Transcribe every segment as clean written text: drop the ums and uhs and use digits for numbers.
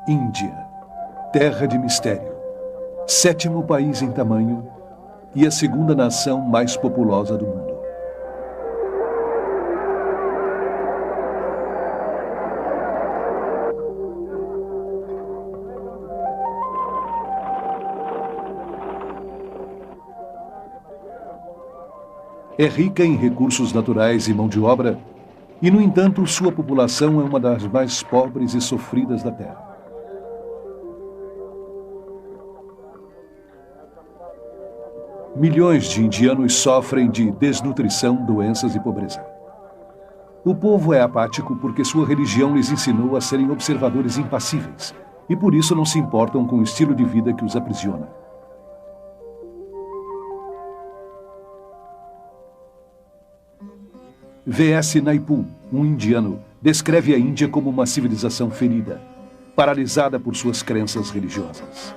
Índia, terra de mistério, 7º país em tamanho e a 2ª nação mais populosa do mundo. É rica em recursos naturais e mão de obra, e, no entanto, sua população é uma das mais pobres e sofridas da Terra. Milhões de indianos sofrem de desnutrição, doenças e pobreza. O povo é apático porque sua religião lhes ensinou a serem observadores impassíveis, e por isso não se importam com o estilo de vida que os aprisiona. V.S. Naipaul, um indiano, descreve a Índia como uma civilização ferida, paralisada por suas crenças religiosas.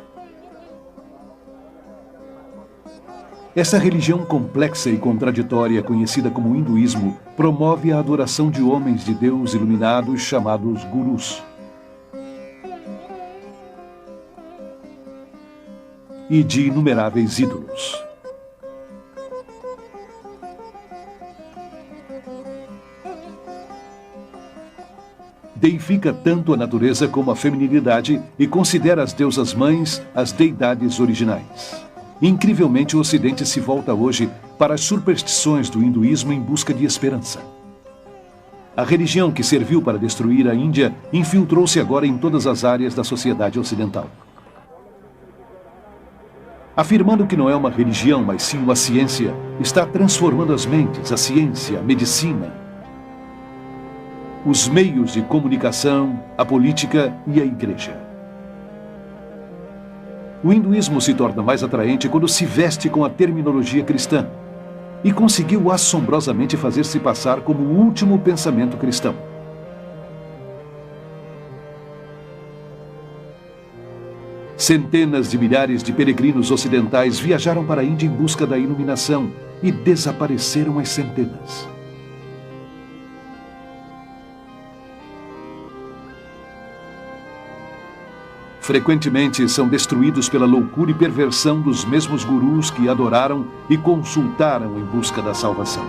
Essa religião complexa e contraditória, conhecida como hinduísmo, promove a adoração de homens de Deus iluminados chamados gurus. E de inumeráveis ídolos. Deifica tanto a natureza como a feminilidade e considera as deusas mães as deidades originais. Incrivelmente, o Ocidente se volta hoje para as superstições do hinduísmo em busca de esperança. A religião que serviu para destruir a Índia infiltrou-se agora em todas as áreas da sociedade ocidental. Afirmando que não é uma religião, mas sim uma ciência, está transformando as mentes, a ciência, a medicina, os meios de comunicação, a política e a igreja. O hinduísmo se torna mais atraente quando se veste com a terminologia cristã e conseguiu assombrosamente fazer-se passar como o último pensamento cristão. Centenas de milhares de peregrinos ocidentais viajaram para a Índia em busca da iluminação e desapareceram às centenas. Frequentemente são destruídos pela loucura e perversão dos mesmos gurus que adoraram e consultaram em busca da salvação.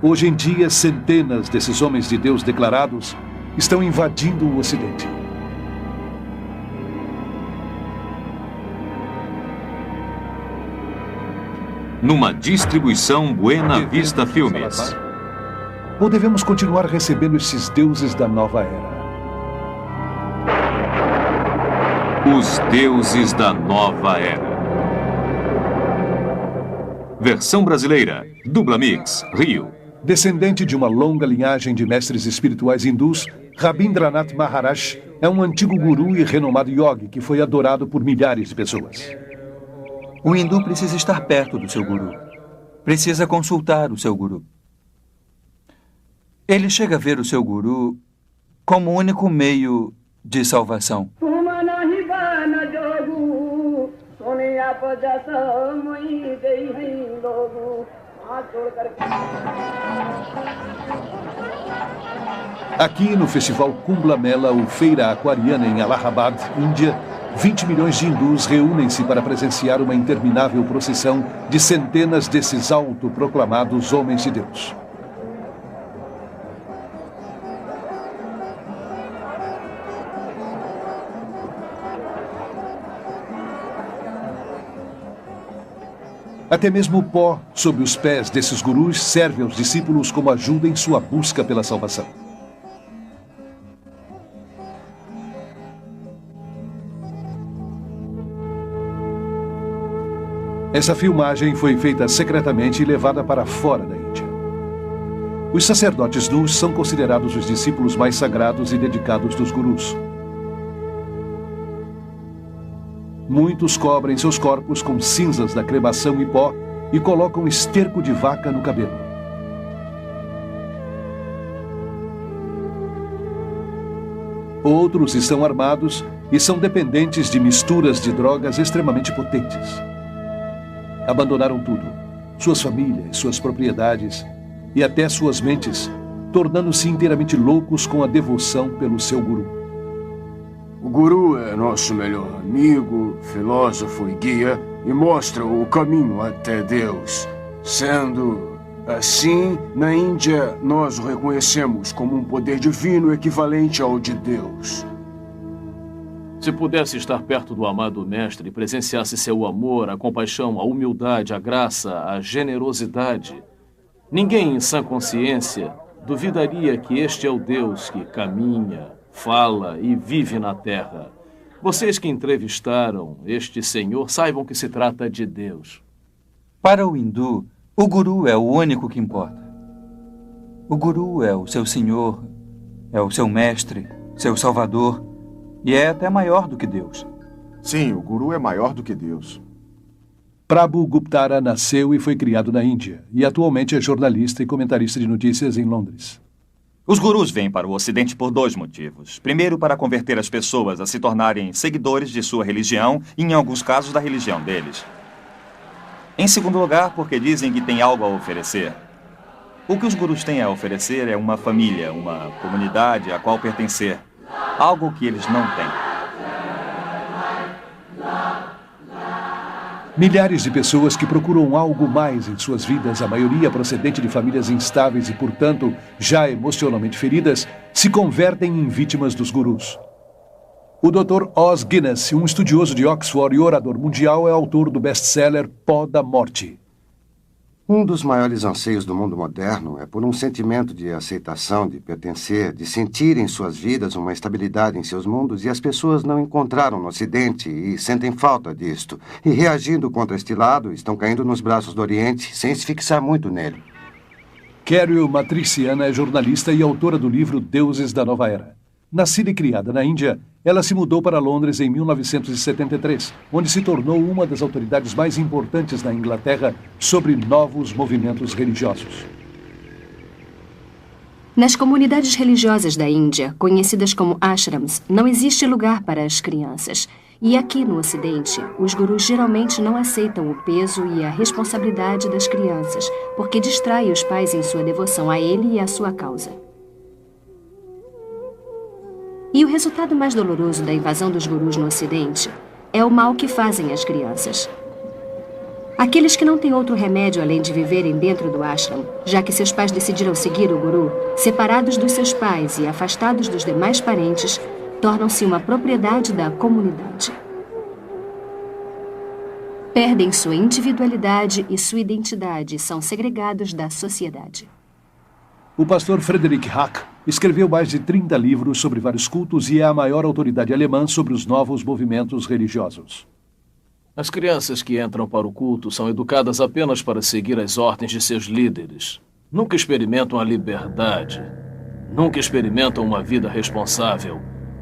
Hoje em dia, centenas desses homens de Deus declarados estão invadindo o Ocidente. Numa distribuição Buena Vista Filmes. Ou devemos continuar recebendo esses deuses da nova era? Os Deuses da Nova Era. Versão brasileira, Dubla Mix, Rio. Descendente de uma longa linhagem de mestres espirituais hindus, Rabindranath Maharaj é um antigo guru e renomado yogi que foi adorado por milhares de pessoas. O hindu precisa estar perto do seu guru. Precisa consultar o seu guru. Ele chega a ver o seu guru como o único meio de salvação. Aqui no Festival Kumbh Mela, ou Feira Aquariana em Allahabad, Índia, 20 milhões de hindus reúnem-se para presenciar uma interminável procissão de centenas desses autoproclamados homens de Deus. Até mesmo o pó sob os pés desses gurus serve aos discípulos como ajuda em sua busca pela salvação. Essa filmagem foi feita secretamente e levada para fora da Índia. Os sacerdotes nus são considerados os discípulos mais sagrados e dedicados dos gurus. Muitos cobrem seus corpos com cinzas da cremação e pó e colocam esterco de vaca no cabelo. Outros estão armados e são dependentes de misturas de drogas extremamente potentes. Abandonaram tudo, suas famílias, suas propriedades e até suas mentes, tornando-se inteiramente loucos com a devoção pelo seu guru. O guru é nosso melhor amigo, filósofo e guia e mostra o caminho até Deus. Sendo assim, na Índia, nós o reconhecemos como um poder divino equivalente ao de Deus. Se pudesse estar perto do amado mestre e presenciasse seu amor, a compaixão, a humildade, a graça, a generosidade, ninguém em sã consciência duvidaria que este é o Deus que caminha, fala e vive na terra. Vocês que entrevistaram este senhor saibam que se trata de Deus. Para o hindu, o guru é o único que importa. O guru é o seu senhor, é o seu mestre, seu salvador, e é até maior do que Deus. Sim, o guru é maior do que Deus. Prabhu Guptara nasceu e foi criado na Índia, e atualmente é jornalista e comentarista de notícias em Londres. Os gurus vêm para o Ocidente por 2 motivos. Primeiro, para converter as pessoas a se tornarem seguidores de sua religião e, em alguns casos, da religião deles. Em segundo lugar, porque dizem que têm algo a oferecer. O que os gurus têm a oferecer é uma família, uma comunidade a qual pertencer. Algo que eles não têm. Milhares de pessoas que procuram algo mais em suas vidas, a maioria procedente de famílias instáveis e, portanto, já emocionalmente feridas, se convertem em vítimas dos gurus. O Dr. Os Guinness, um estudioso de Oxford e orador mundial, é autor do best-seller Pó da Morte. Um dos maiores anseios do mundo moderno é por um sentimento de aceitação, de pertencer, de sentir em suas vidas uma estabilidade em seus mundos, e as pessoas não encontraram no Ocidente e sentem falta disto. E reagindo contra este lado, estão caindo nos braços do Oriente sem se fixar muito nele. Carol Matriciana é jornalista e autora do livro Deuses da Nova Era. Nascida e criada na Índia, ela se mudou para Londres em 1973, onde se tornou uma das autoridades mais importantes na Inglaterra sobre novos movimentos religiosos. Nas comunidades religiosas da Índia, conhecidas como ashrams, não existe lugar para as crianças. E aqui no Ocidente, os gurus geralmente não aceitam o peso e a responsabilidade das crianças, porque distrai os pais em sua devoção a ele e à sua causa. E o resultado mais doloroso da invasão dos gurus no Ocidente é o mal que fazem às crianças. Aqueles que não têm outro remédio além de viverem dentro do ashram, já que seus pais decidiram seguir o guru, separados dos seus pais e afastados dos demais parentes, tornam-se uma propriedade da comunidade. Perdem sua individualidade e sua identidade e são segregados da sociedade. O pastor Frederick Hack escreveu mais de 30 livros sobre vários cultos e é a maior autoridade alemã sobre os novos movimentos religiosos. As crianças que entram para o culto são educadas apenas para seguir as ordens de seus líderes. Nunca experimentam a liberdade. Nunca experimentam uma vida responsável,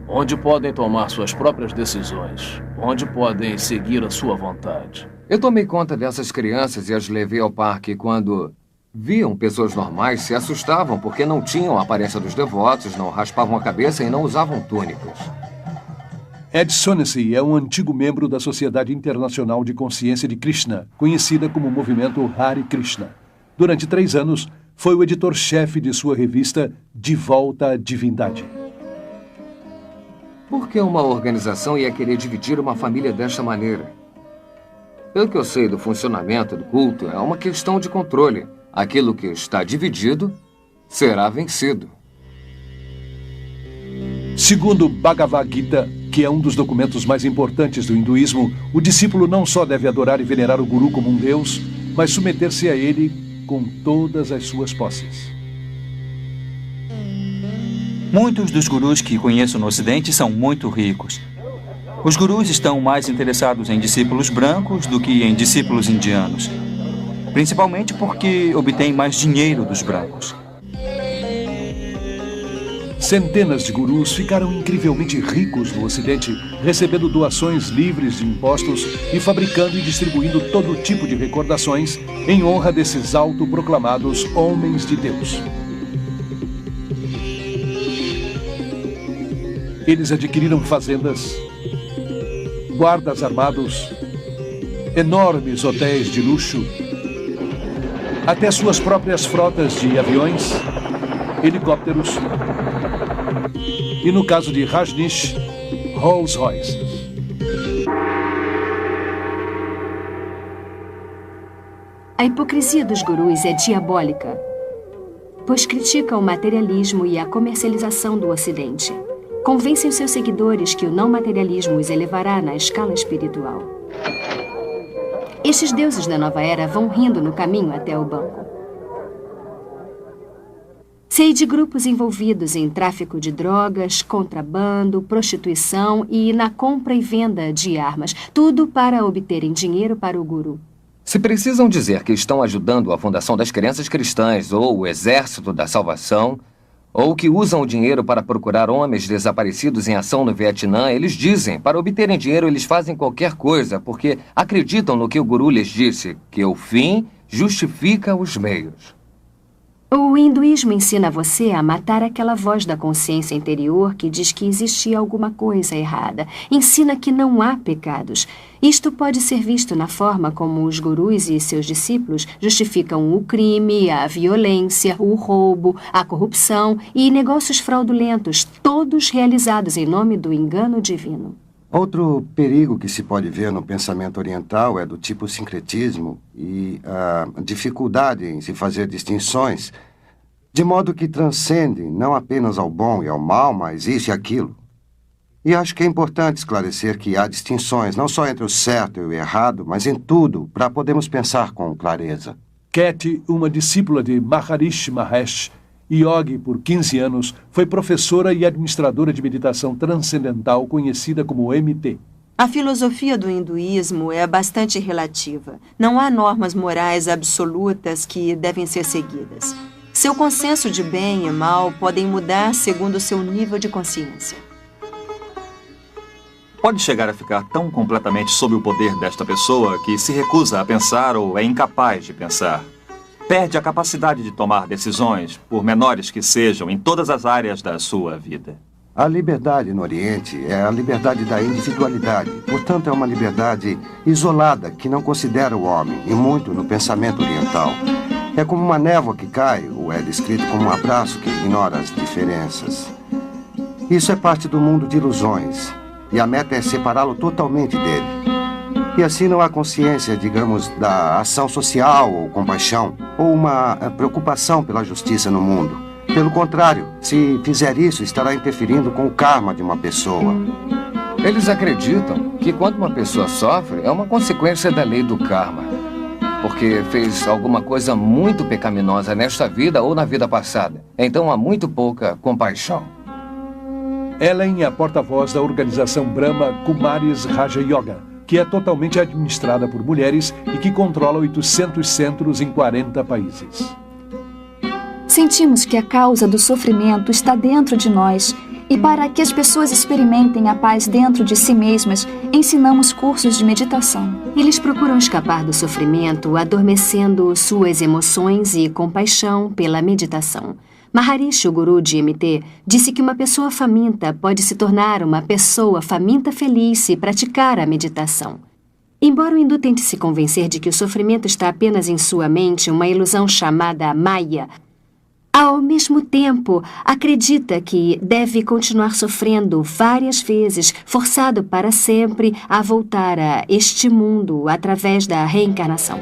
onde podem tomar suas próprias decisões, onde podem seguir a sua vontade. Eu tomei conta dessas crianças e as levei ao parque quando viam pessoas normais, se assustavam porque não tinham a aparência dos devotos, não raspavam a cabeça e não usavam túnicas. Ed Sonessey é um antigo membro da Sociedade Internacional de Consciência de Krishna, conhecida como movimento Hare Krishna. Durante 3 anos, foi o editor-chefe de sua revista De Volta à Divindade. Por que uma organização ia querer dividir uma família desta maneira? Pelo que eu sei do funcionamento do culto, é uma questão de controle. Aquilo que está dividido será vencido. Segundo Bhagavad Gita, que é um dos documentos mais importantes do hinduísmo, o discípulo não só deve adorar e venerar o guru como um deus, mas submeter-se a ele com todas as suas posses. Muitos dos gurus que conheço no Ocidente são muito ricos. Os gurus estão mais interessados em discípulos brancos do que em discípulos indianos. Principalmente porque obtêm mais dinheiro dos brancos. Centenas de gurus ficaram incrivelmente ricos no Ocidente, recebendo doações livres de impostos e fabricando e distribuindo todo tipo de recordações em honra desses autoproclamados homens de Deus. Eles adquiriram fazendas, guardas armados, enormes hotéis de luxo, até suas próprias frotas de aviões helicópteros e, no caso de Rajneesh, Rolls Royces. A hipocrisia dos gurus é diabólica, pois criticam o materialismo e a comercialização do Ocidente. Convencem seus seguidores que o não materialismo os elevará na escala espiritual. Estes deuses da nova era vão rindo no caminho até o banco. Sei de grupos envolvidos em tráfico de drogas, contrabando, prostituição e na compra e venda de armas, tudo para obterem dinheiro para o guru. Se precisam dizer que estão ajudando a fundação das crianças cristãs ou o exército da salvação, ou que usam o dinheiro para procurar homens desaparecidos em ação no Vietnã, eles dizem, para obterem dinheiro eles fazem qualquer coisa, porque acreditam no que o guru lhes disse, que o fim justifica os meios. O hinduísmo ensina você a matar aquela voz da consciência interior que diz que existia alguma coisa errada. Ensina que não há pecados. Isto pode ser visto na forma como os gurus e seus discípulos justificam o crime, a violência, o roubo, a corrupção e negócios fraudulentos, todos realizados em nome do engano divino. Outro perigo que se pode ver no pensamento oriental é do tipo sincretismo e a dificuldade em se fazer distinções, de modo que transcendem não apenas ao bom e ao mal, mas isso e aquilo. E acho que é importante esclarecer que há distinções não só entre o certo e o errado, mas em tudo, para podermos pensar com clareza. Cat, uma discípula de Maharishi Mahesh, Yogi por 15 anos, foi professora e administradora de meditação transcendental conhecida como MT. A filosofia do hinduísmo é bastante relativa. Não há normas morais absolutas que devem ser seguidas. Seu consenso de bem e mal podem mudar segundo o seu nível de consciência. Pode chegar a ficar tão completamente sob o poder desta pessoa que se recusa a pensar ou é incapaz de pensar. Perde a capacidade de tomar decisões, por menores que sejam, em todas as áreas da sua vida. A liberdade no Oriente é a liberdade da individualidade. Portanto, é uma liberdade isolada que não considera o homem, e muito no pensamento oriental. É como uma névoa que cai, ou é descrito como um abraço que ignora as diferenças. Isso é parte do mundo de ilusões, e a meta é separá-lo totalmente dele. E assim não há consciência, digamos, da ação social ou compaixão, ou uma preocupação pela justiça no mundo. Pelo contrário, se fizer isso, estará interferindo com o karma de uma pessoa. Eles acreditam que quando uma pessoa sofre, é uma consequência da lei do karma. Porque fez alguma coisa muito pecaminosa nesta vida ou na vida passada. Então há muito pouca compaixão. Ellen é a porta-voz da organização Brahma Kumaris Raja Yoga, que é totalmente administrada por mulheres e que controla 800 centros em 40 países. Sentimos que a causa do sofrimento está dentro de nós e para que as pessoas experimentem a paz dentro de si mesmas, ensinamos cursos de meditação. Eles procuram escapar do sofrimento, adormecendo suas emoções e compaixão pela meditação. Maharishi, o guru de MT, disse que uma pessoa faminta pode se tornar uma pessoa faminta feliz se praticar a meditação. Embora o hindu tente se convencer de que o sofrimento está apenas em sua mente, uma ilusão chamada Maya, ao mesmo tempo, acredita que deve continuar sofrendo várias vezes, forçado para sempre a voltar a este mundo através da reencarnação.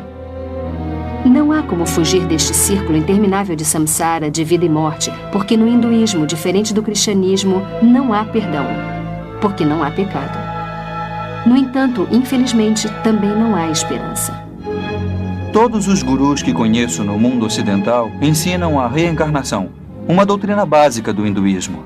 Não há como fugir deste círculo interminável de samsara, de vida e morte, porque no hinduísmo, diferente do cristianismo, não há perdão, porque não há pecado. No entanto, infelizmente, também não há esperança. Todos os gurus que conheço no mundo ocidental ensinam a reencarnação, uma doutrina básica do hinduísmo.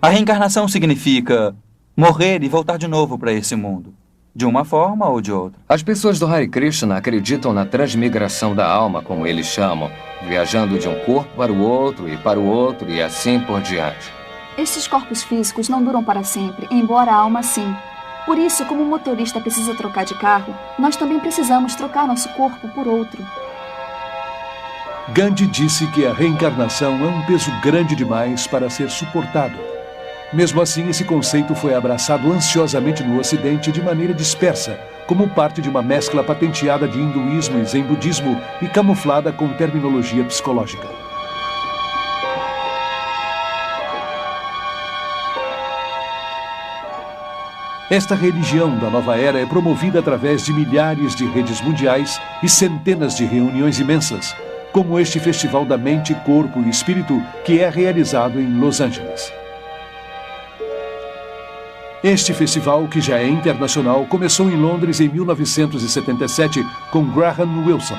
A reencarnação significa morrer e voltar de novo para esse mundo, de uma forma ou de outra. As pessoas do Hare Krishna acreditam na transmigração da alma, como eles chamam, viajando de um corpo para o outro e assim por diante. Estes corpos físicos não duram para sempre, embora a alma sim. Por isso, como o motorista precisa trocar de carro, nós também precisamos trocar nosso corpo por outro. Gandhi disse que a reencarnação é um peso grande demais para ser suportado. Mesmo assim, esse conceito foi abraçado ansiosamente no Ocidente de maneira dispersa, como parte de uma mescla patenteada de hinduísmo e zen budismo e camuflada com terminologia psicológica. Esta religião da nova era é promovida através de milhares de redes mundiais e centenas de reuniões imensas, como este Festival da Mente, Corpo e Espírito, que é realizado em Los Angeles. Este festival, que já é internacional, começou em Londres em 1977 com Graham Wilson.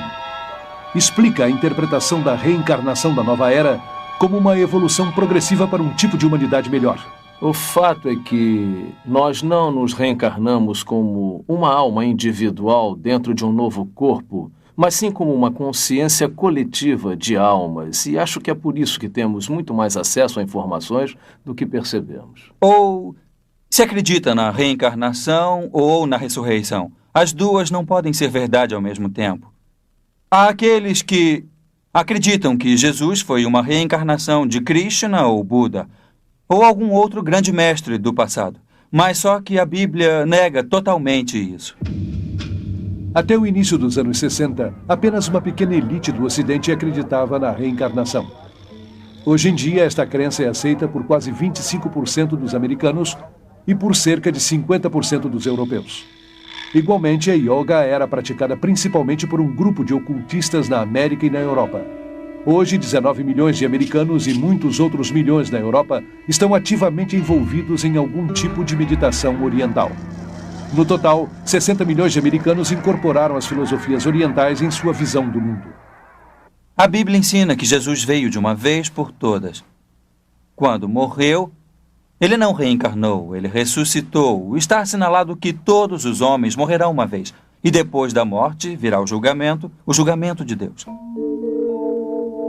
Explica a interpretação da reencarnação da nova era como uma evolução progressiva para um tipo de humanidade melhor. O fato é que nós não nos reencarnamos como uma alma individual dentro de um novo corpo, mas sim como uma consciência coletiva de almas. E acho que é por isso que temos muito mais acesso a informações do que percebemos. Ou se acredita na reencarnação ou na ressurreição. As duas não podem ser verdade ao mesmo tempo. Há aqueles que acreditam que Jesus foi uma reencarnação de Krishna ou Buda, ou algum outro grande mestre do passado. Mas só que a Bíblia nega totalmente isso. Até o início dos anos 60, apenas uma pequena elite do Ocidente acreditava na reencarnação. Hoje em dia, esta crença é aceita por quase 25% dos americanos e por cerca de 50% dos europeus. Igualmente, a yoga era praticada principalmente por um grupo de ocultistas na América e na Europa. Hoje, 19 milhões de americanos e muitos outros milhões na Europa estão ativamente envolvidos em algum tipo de meditação oriental. No total, 60 milhões de americanos incorporaram as filosofias orientais em sua visão do mundo. A Bíblia ensina que Jesus veio de uma vez por todas. Quando morreu, ele não reencarnou, ele ressuscitou. Está assinalado que todos os homens morrerão uma vez. E depois da morte virá o julgamento de Deus.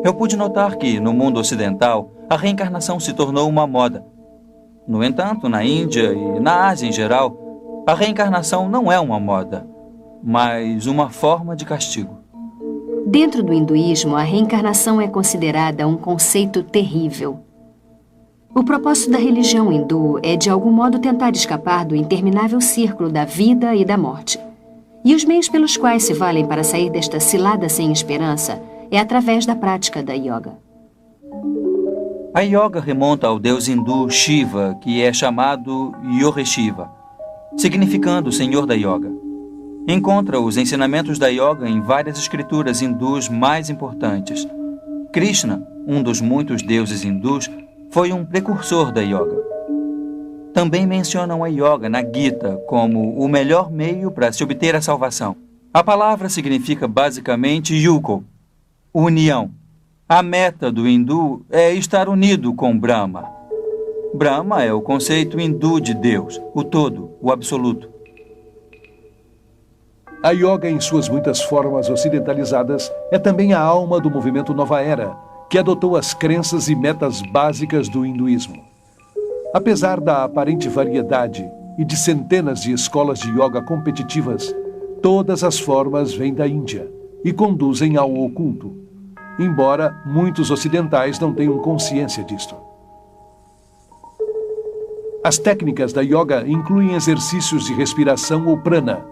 Eu pude notar que, no mundo ocidental, a reencarnação se tornou uma moda. No entanto, na Índia e na Ásia em geral, a reencarnação não é uma moda, mas uma forma de castigo. Dentro do hinduísmo, a reencarnação é considerada um conceito terrível. O propósito da religião hindu é, de algum modo, tentar escapar do interminável círculo da vida e da morte. E os meios pelos quais se valem para sair desta cilada sem esperança é através da prática da yoga. A yoga remonta ao deus hindu Shiva, que é chamado Yoga-Shiva, significando Senhor da Yoga. Encontra os ensinamentos da yoga em várias escrituras hindus mais importantes. Krishna, um dos muitos deuses hindus, foi um precursor da yoga. Também mencionam a yoga na Gita como o melhor meio para se obter a salvação. A palavra significa basicamente yuko, união. A meta do hindu é estar unido com Brahma. Brahma é o conceito hindu de Deus, o todo, o absoluto. A yoga, em suas muitas formas ocidentalizadas, é também a alma do movimento Nova Era, que adotou as crenças e metas básicas do hinduísmo. Apesar da aparente variedade e de centenas de escolas de yoga competitivas, todas as formas vêm da Índia e conduzem ao oculto, embora muitos ocidentais não tenham consciência disto. As técnicas da yoga incluem exercícios de respiração ou prana,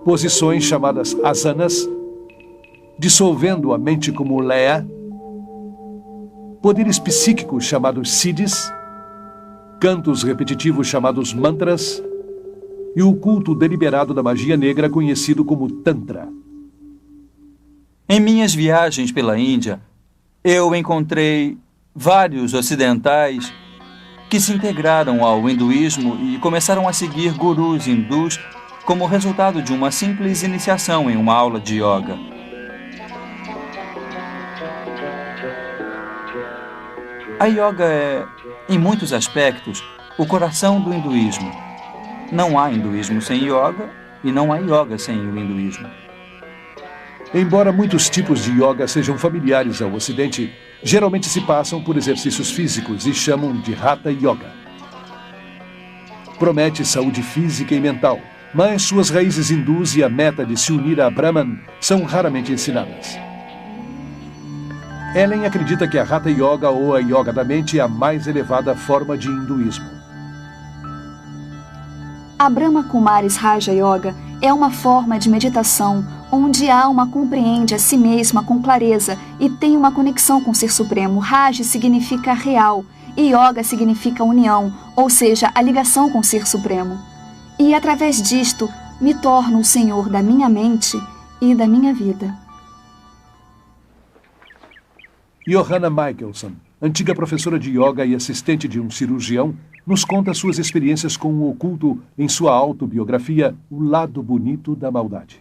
posições chamadas asanas, dissolvendo a mente como leia, poderes psíquicos chamados siddhis, cantos repetitivos chamados mantras e o culto deliberado da magia negra conhecido como Tantra. Em minhas viagens pela Índia, eu encontrei vários ocidentais que se integraram ao hinduísmo e começaram a seguir gurus hindus como resultado de uma simples iniciação em uma aula de yoga. A yoga é, em muitos aspectos, o coração do hinduísmo. Não há hinduísmo sem yoga e não há yoga sem o hinduísmo. Embora muitos tipos de yoga sejam familiares ao Ocidente, geralmente se passam por exercícios físicos e chamam de Hatha Yoga. Promete saúde física e mental, mas suas raízes hindus e a meta de se unir a Brahman são raramente ensinadas. Ellen acredita que a Hatha Yoga ou a Yoga da Mente é a mais elevada forma de hinduísmo. A Brahma Kumaris Raja Yoga é uma forma de meditação onde a alma compreende a si mesma com clareza e tem uma conexão com o Ser Supremo. Raja significa real e Yoga significa união, ou seja, a ligação com o Ser Supremo. E através disto, me torno o senhor da minha mente e da minha vida. Johanna Michelson, antiga professora de yoga e assistente de um cirurgião, nos conta suas experiências com o oculto em sua autobiografia O Lado Bonito da Maldade.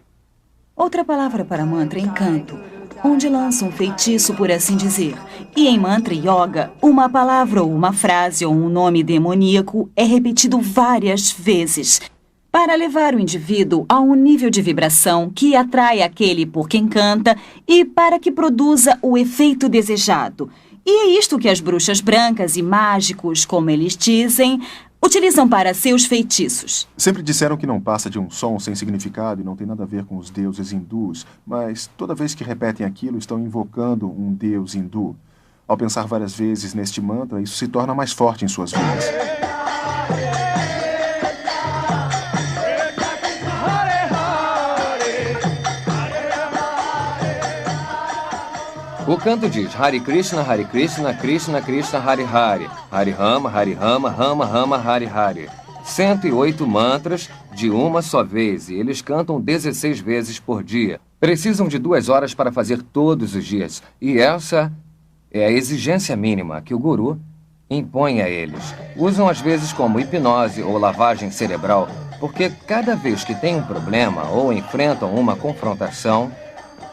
Outra palavra para mantra é encanto, onde lança um feitiço, por assim dizer. E em mantra yoga, uma palavra ou uma frase ou um nome demoníaco é repetido várias vezes para levar o indivíduo a um nível de vibração que atrai aquele por quem canta e para que produza o efeito desejado. E é isto que as bruxas brancas e mágicos, como eles dizem, utilizam para seus feitiços. Sempre disseram que não passa de um som sem significado e não tem nada a ver com os deuses hindus, mas toda vez que repetem aquilo, estão invocando um deus hindu. Ao pensar várias vezes neste mantra, isso se torna mais forte em suas vidas. O canto diz Hare Krishna, Krishna Krishna, Hare Hare, Hare Rama, Rama Rama, Hare Hare. 108 mantras de uma só vez e eles cantam 16 vezes por dia. Precisam de 2 horas para fazer todos os dias e essa é a exigência mínima que o guru impõe a eles. Usam às vezes como hipnose ou lavagem cerebral, porque cada vez que tem um problema ou enfrentam uma confrontação,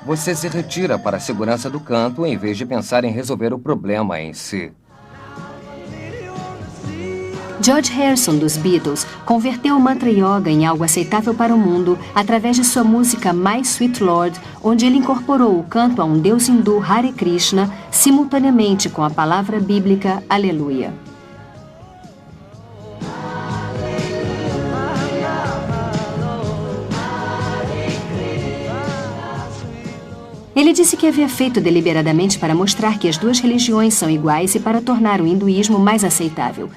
você se retira para a segurança do canto em vez de pensar em resolver o problema em si. George Harrison, dos Beatles, converteu o mantra yoga em algo aceitável para o mundo através de sua música My Sweet Lord, onde ele incorporou o canto a um deus hindu Hare Krishna, simultaneamente com a palavra bíblica Aleluia. Ele disse que havia feito deliberadamente para mostrar que as duas religiões são iguais e para tornar o hinduísmo mais aceitável.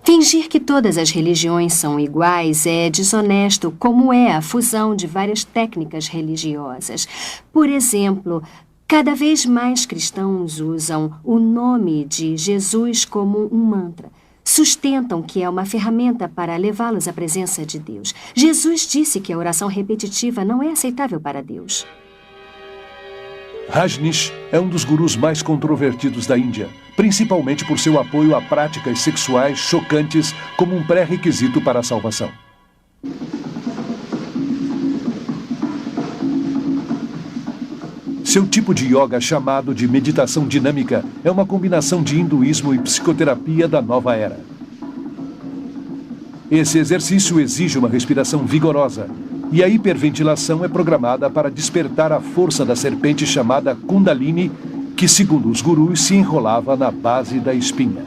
Fingir que todas as religiões são iguais é desonesto, como é a fusão de várias técnicas religiosas. Por exemplo, cada vez mais cristãos usam o nome de Jesus como um mantra. Sustentam que é uma ferramenta para levá-los à presença de Deus. Jesus disse que a oração repetitiva não é aceitável para Deus. Rajneesh é um dos gurus mais controvertidos da Índia, principalmente por seu apoio a práticas sexuais chocantes como um pré-requisito para a salvação. Seu tipo de yoga, chamado de meditação dinâmica, é uma combinação de hinduísmo e psicoterapia da nova era. Esse exercício exige uma respiração vigorosa, e a hiperventilação é programada para despertar a força da serpente chamada Kundalini, que, segundo os gurus, se enrolava na base da espinha.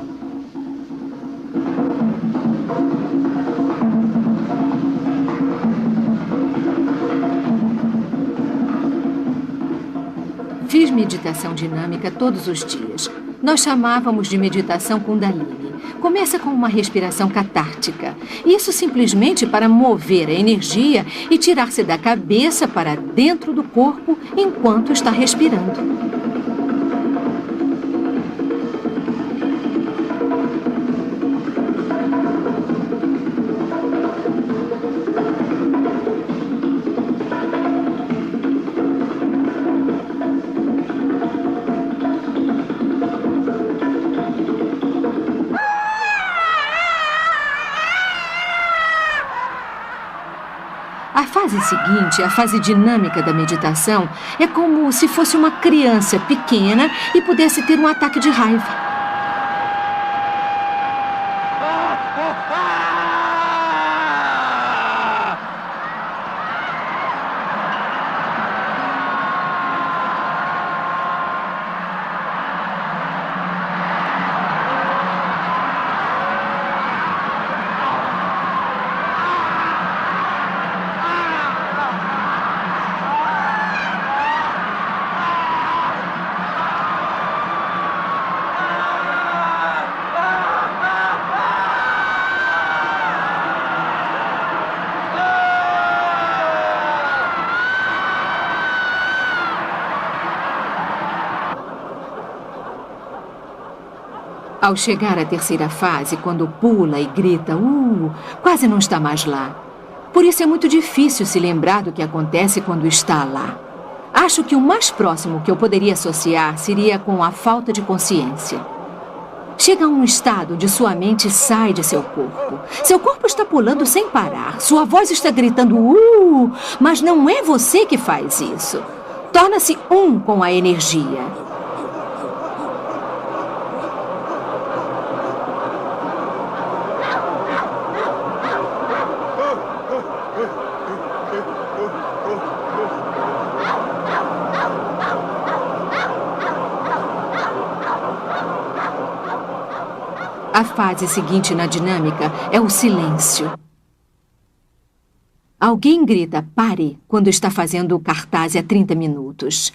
Fiz meditação dinâmica todos os dias. Nós chamávamos de meditação Kundalini. Começa com uma respiração catártica. Isso simplesmente para mover a energia e tirar-se da cabeça para dentro do corpo enquanto está respirando. A fase seguinte, a fase dinâmica da meditação, é como se fosse uma criança pequena e pudesse ter um ataque de raiva. Ao chegar à terceira fase, quando pula e grita, quase não está mais lá. Por isso é muito difícil se lembrar do que acontece quando está lá. Acho que o mais próximo que eu poderia associar seria com a falta de consciência. Chega a um estado onde sua mente sai de seu corpo. Seu corpo está pulando sem parar. Sua voz está gritando, mas não é você que faz isso. Torna-se um com a energia. A fase seguinte na dinâmica é o silêncio. Alguém grita "pare" quando está fazendo o cartaz há 30 minutos.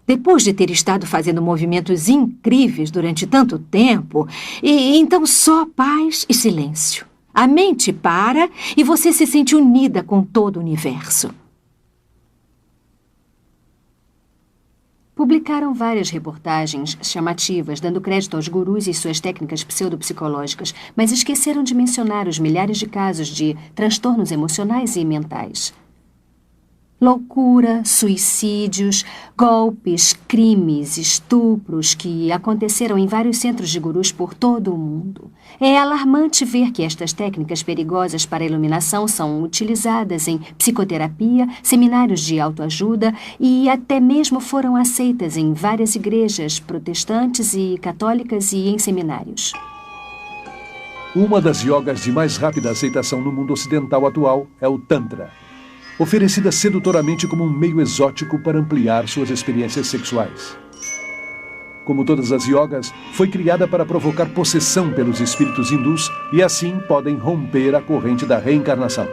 Depois de ter estado fazendo movimentos incríveis durante tanto tempo, e então só paz e silêncio. A mente para e você se sente unida com todo o universo. Publicaram várias reportagens chamativas, dando crédito aos gurus e suas técnicas pseudopsicológicas, mas esqueceram de mencionar os milhares de casos de transtornos emocionais e mentais. Loucura, suicídios, golpes, crimes, estupros que aconteceram em vários centros de gurus por todo o mundo. É alarmante ver que estas técnicas perigosas para a iluminação são utilizadas em psicoterapia, seminários de autoajuda e até mesmo foram aceitas em várias igrejas protestantes e católicas e em seminários. Uma das yogas de mais rápida aceitação no mundo ocidental atual é o Tantra, oferecida sedutoramente como um meio exótico para ampliar suas experiências sexuais. Como todas as yogas, foi criada para provocar possessão pelos espíritos hindus e assim podem romper a corrente da reencarnação.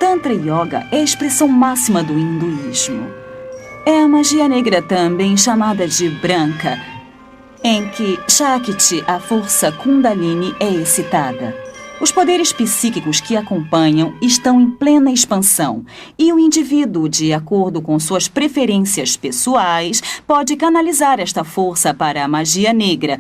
Tantra Yoga é a expressão máxima do hinduísmo. É a magia negra também chamada de branca, em que Shakti, a força Kundalini, é excitada. Os poderes psíquicos que acompanham estão em plena expansão e o indivíduo, de acordo com suas preferências pessoais, pode canalizar esta força para a magia negra,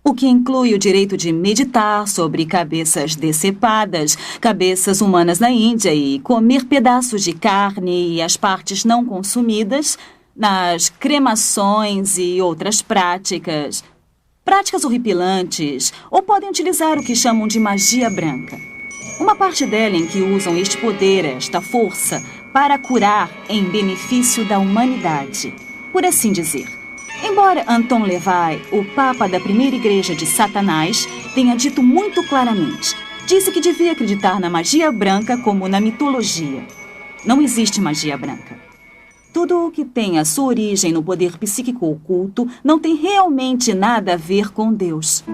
o que inclui o direito de meditar sobre cabeças decepadas, cabeças humanas na Índia e comer pedaços de carne e as partes não consumidas, nas cremações e outras práticas horripilantes, ou podem utilizar o que chamam de magia branca. Uma parte dela em que usam este poder, esta força, para curar em benefício da humanidade, por assim dizer. Embora Anton LaVey, o Papa da primeira igreja de Satanás, tenha dito muito claramente, disse que devia acreditar na magia branca como na mitologia. Não existe magia branca. Tudo o que tem a sua origem no poder psíquico oculto não tem realmente nada a ver com Deus.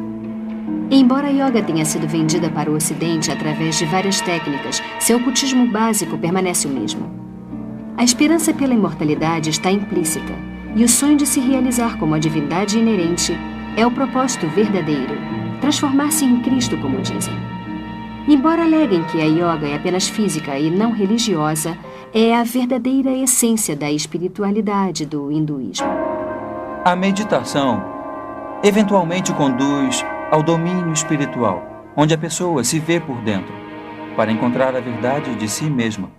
Embora a yoga tenha sido vendida para o Ocidente através de várias técnicas, seu ocultismo básico permanece o mesmo. A esperança pela imortalidade está implícita, e o sonho de se realizar como a divindade inerente é o propósito verdadeiro, transformar-se em Cristo, como dizem. Embora aleguem que a yoga é apenas física e não religiosa, é a verdadeira essência da espiritualidade do hinduísmo. A meditação eventualmente conduz ao domínio espiritual, onde a pessoa se vê por dentro, para encontrar a verdade de si mesma.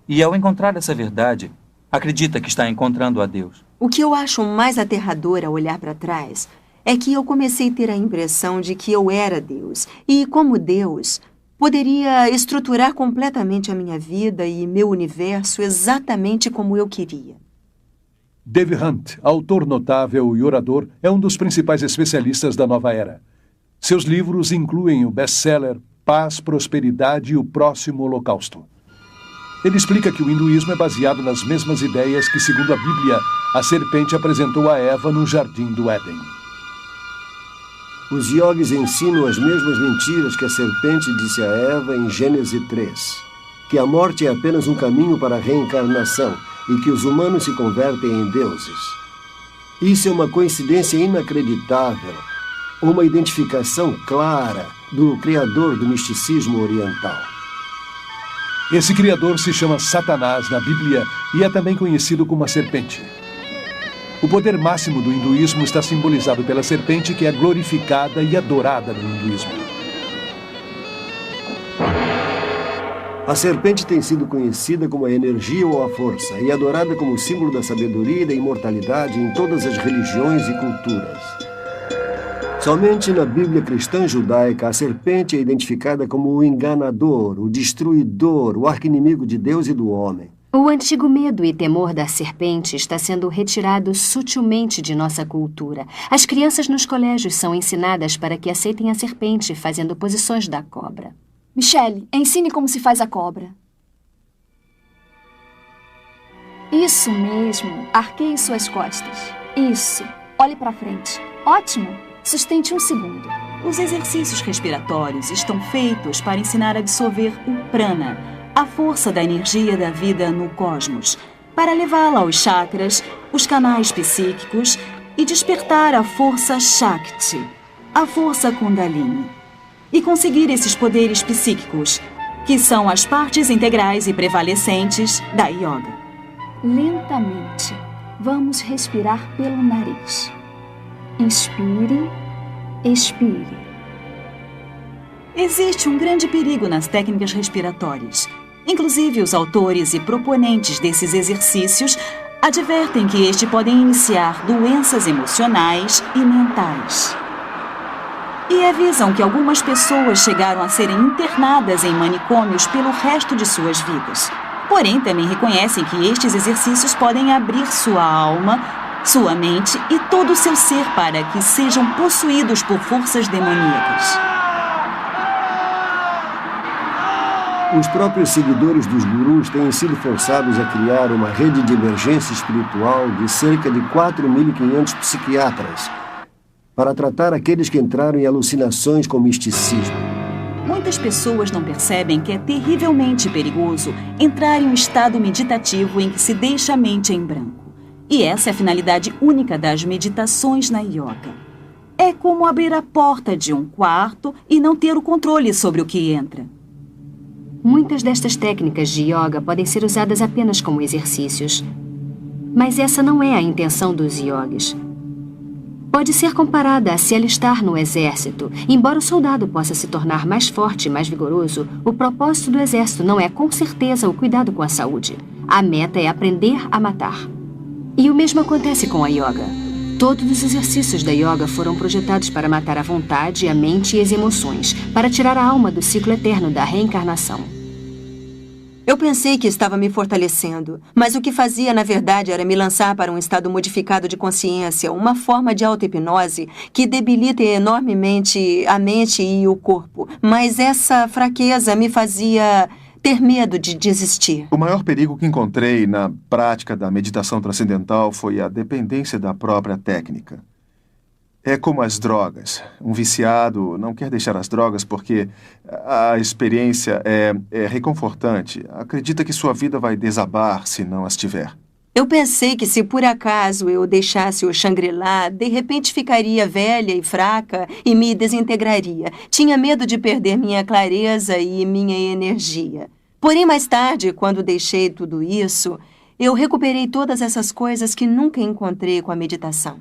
E ao encontrar essa verdade, acredita que está encontrando a Deus. O que eu acho mais aterrador ao olhar para trás é que eu comecei a ter a impressão de que eu era Deus. E como Deus, poderia estruturar completamente a minha vida e meu universo exatamente como eu queria. Dave Hunt, autor notável e orador, é um dos principais especialistas da nova era. Seus livros incluem o best-seller Paz, Prosperidade e o Próximo Holocausto. Ele explica que o hinduísmo é baseado nas mesmas ideias que, segundo a Bíblia, a serpente apresentou a Eva no Jardim do Éden. Os yogis ensinam as mesmas mentiras que a serpente disse a Eva em Gênesis 3. Que a morte é apenas um caminho para a reencarnação e que os humanos se convertem em deuses. Isso é uma coincidência inacreditável, uma identificação clara do criador do misticismo oriental. Esse criador se chama Satanás na Bíblia e é também conhecido como a serpente. O poder máximo do hinduísmo está simbolizado pela serpente, que é glorificada e adorada no hinduísmo. A serpente tem sido conhecida como a energia ou a força e adorada como símbolo da sabedoria e da imortalidade em todas as religiões e culturas. Somente na Bíblia cristã judaica, a serpente é identificada como o enganador, o destruidor, o arqui-inimigo de Deus e do homem. O antigo medo e temor da serpente está sendo retirado sutilmente de nossa cultura. As crianças nos colégios são ensinadas para que aceitem a serpente, fazendo posições da cobra. Michelle, ensine como se faz a cobra. Isso mesmo. Arqueie suas costas. Isso. Olhe para frente. Ótimo. Sustente 1 segundo. Os exercícios respiratórios estão feitos para ensinar a absorver o prana, a força da energia da vida no cosmos, para levá-la aos chakras, os canais psíquicos e despertar a força Shakti, a força Kundalini, e conseguir esses poderes psíquicos, que são as partes integrais e prevalecentes da yoga. Lentamente, vamos respirar pelo nariz. Inspire, expire. Existe um grande perigo nas técnicas respiratórias. Inclusive, os autores e proponentes desses exercícios advertem que estes podem iniciar doenças emocionais e mentais. E avisam que algumas pessoas chegaram a serem internadas em manicômios pelo resto de suas vidas. Porém, também reconhecem que estes exercícios podem abrir sua alma, sua mente e todo o seu ser para que sejam possuídos por forças demoníacas. Os próprios seguidores dos gurus têm sido forçados a criar uma rede de emergência espiritual de cerca de 4.500 psiquiatras para tratar aqueles que entraram em alucinações com misticismo. Muitas pessoas não percebem que é terrivelmente perigoso entrar em um estado meditativo em que se deixa a mente em branco. E essa é a finalidade única das meditações na yoga. É como abrir a porta de um quarto e não ter o controle sobre o que entra. Muitas destas técnicas de yoga podem ser usadas apenas como exercícios. Mas essa não é a intenção dos yogis. Pode ser comparada a se alistar no exército. Embora o soldado possa se tornar mais forte e mais vigoroso, o propósito do exército não é, com certeza, o cuidado com a saúde. A meta é aprender a matar. E o mesmo acontece com a yoga. Todos os exercícios da yoga foram projetados para matar a vontade, a mente e as emoções, para tirar a alma do ciclo eterno da reencarnação. Eu pensei que estava me fortalecendo, mas o que fazia, na verdade, era me lançar para um estado modificado de consciência, uma forma de auto-hipnose que debilita enormemente a mente e o corpo. Mas essa fraqueza me fazia ter medo de desistir. O maior perigo que encontrei na prática da meditação transcendental foi a dependência da própria técnica. É como as drogas. Um viciado não quer deixar as drogas porque a experiência é reconfortante. Acredita que sua vida vai desabar se não as tiver. Eu pensei que se por acaso eu deixasse o Shangri-La, de repente ficaria velha e fraca e me desintegraria. Tinha medo de perder minha clareza e minha energia. Porém, mais tarde, quando deixei tudo isso, eu recuperei todas essas coisas que nunca encontrei com a meditação.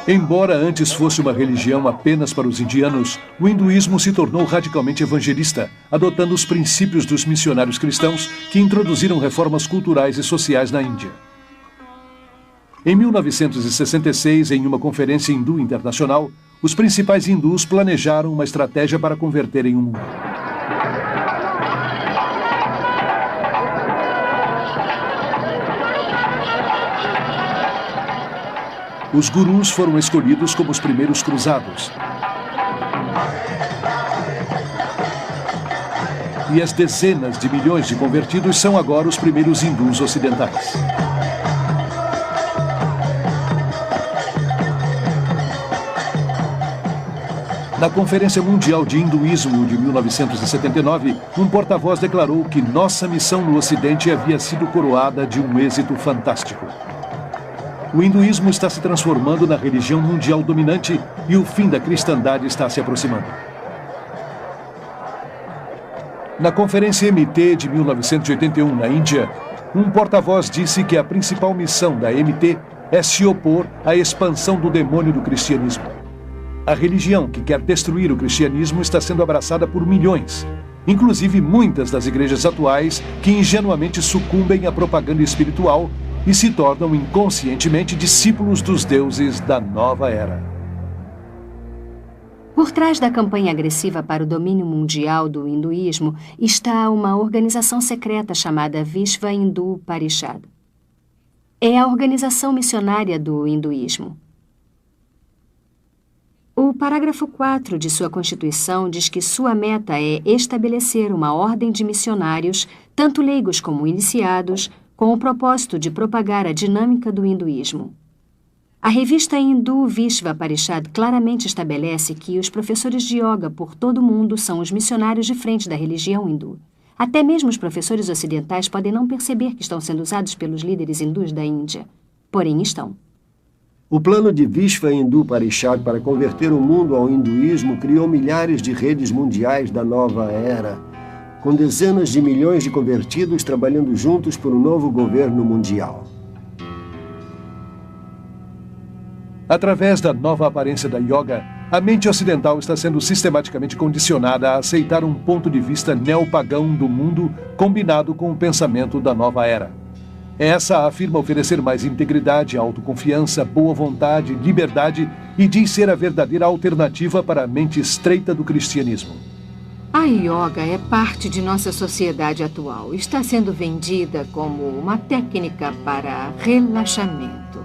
Embora antes fosse uma religião apenas para os indianos, o hinduísmo se tornou radicalmente evangelista, adotando os princípios dos missionários cristãos que introduziram reformas culturais e sociais na Índia. Em 1966, em uma conferência hindu internacional, os principais hindus planejaram uma estratégia para converterem o mundo. Os gurus foram escolhidos como os primeiros cruzados. E as dezenas de milhões de convertidos são agora os primeiros hindus ocidentais. Na Conferência Mundial de Hinduísmo de 1979, um porta-voz declarou que nossa missão no Ocidente havia sido coroada de um êxito fantástico. O hinduísmo está se transformando na religião mundial dominante e o fim da cristandade está se aproximando. Na Conferência MT de 1981, na Índia, um porta-voz disse que a principal missão da MT é se opor à expansão do demônio do cristianismo. A religião que quer destruir o cristianismo está sendo abraçada por milhões, inclusive muitas das igrejas atuais que ingenuamente sucumbem à propaganda espiritual e se tornam inconscientemente discípulos dos deuses da nova era. Por trás da campanha agressiva para o domínio mundial do hinduísmo está uma organização secreta chamada Vishva Hindu Parishad. É a organização missionária do hinduísmo. O parágrafo 4 de sua Constituição diz que sua meta é estabelecer uma ordem de missionários, tanto leigos como iniciados, com o propósito de propagar a dinâmica do hinduísmo. A revista Hindu Vishva Parishad claramente estabelece que os professores de yoga por todo o mundo são os missionários de frente da religião hindu. Até mesmo os professores ocidentais podem não perceber que estão sendo usados pelos líderes hindus da Índia. Porém, estão. O plano de Vishva Hindu Parishad para converter o mundo ao hinduísmo criou milhares de redes mundiais da nova era, com dezenas de milhões de convertidos trabalhando juntos por um novo governo mundial. Através da nova aparência da yoga, a mente ocidental está sendo sistematicamente condicionada a aceitar um ponto de vista neopagão do mundo combinado com o pensamento da nova era. Essa afirma oferecer mais integridade, autoconfiança, boa vontade, liberdade e diz ser a verdadeira alternativa para a mente estreita do cristianismo. A yoga é parte de nossa sociedade atual. Está sendo vendida como uma técnica para relaxamento,